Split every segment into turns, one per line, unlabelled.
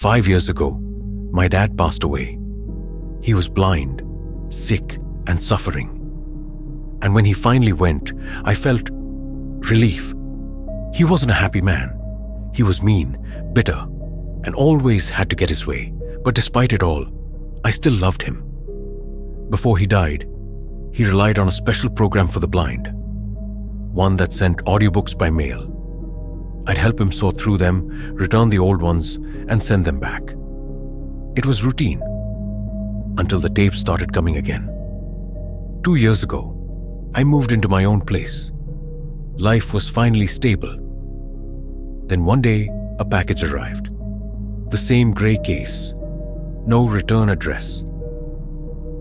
5 years ago, my dad passed away. He was blind, sick, and suffering. And when he finally went, I felt relief. He wasn't a happy man. He was mean, bitter, and always had to get his way. But despite it all, I still loved him. Before he died, he relied on a special program for the blind, one that sent audiobooks by mail. I'd help him sort through them, return the old ones, and send them back. It was routine, until the tapes started coming again. 2 years ago, I moved into my own place. Life was finally stable. Then one day, a package arrived. The same grey case, no return address.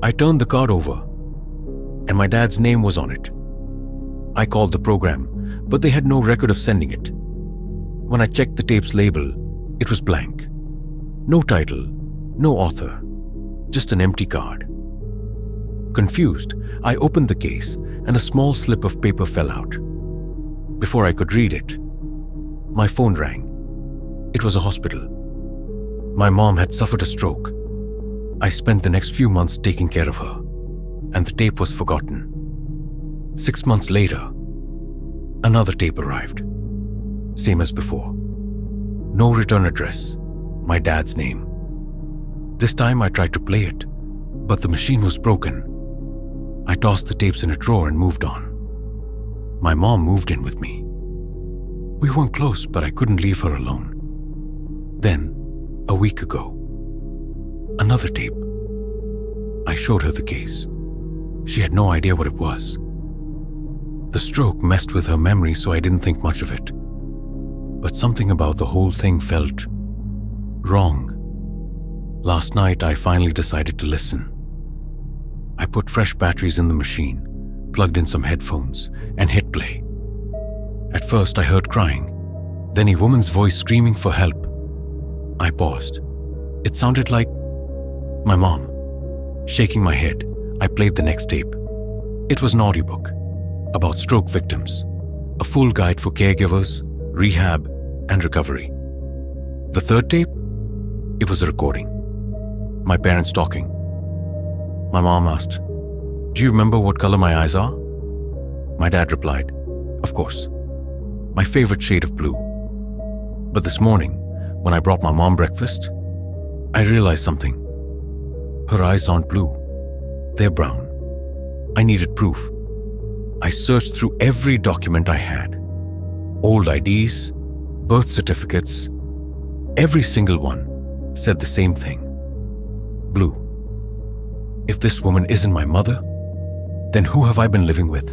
I turned the card over, and my dad's name was on it. I called the program, but they had no record of sending it. When I checked the tape's label, it was blank. No title, no author, just an empty card. Confused, I opened the case, and a small slip of paper fell out. Before I could read it, my phone rang. It was a hospital. My mom had suffered a stroke. I spent the next few months taking care of her, and the tape was forgotten. 6 months later, another tape arrived. Same as before. No return address, my dad's name. This time I tried to play it, but the machine was broken. I tossed the tapes in a drawer and moved on. My mom moved in with me. We weren't close, but I couldn't leave her alone. Then, a week ago, another tape. I showed her the case. She had no idea what it was. The stroke messed with her memory, so I didn't think much of it. But something about the whole thing felt wrong. Last night, I finally decided to listen. I put fresh batteries in the machine, plugged in some headphones, and hit play. At first, I heard crying, then a woman's voice screaming for help. I paused. It sounded like my mom. Shaking my head, I played the next tape. It was an audiobook about stroke victims, a full guide for caregivers, rehab, and recovery. The third tape? It was a recording. My parents talking. My mom asked, "Do you remember what color my eyes are?" My dad replied, "Of course. My favorite shade of blue." But this morning, when I brought my mom breakfast, I realized something. Her eyes aren't blue. They're brown. I needed proof. I searched through every document I had. Old IDs, birth certificates, every single one said the same thing. Blue. If this woman isn't my mother, then who have I been living with?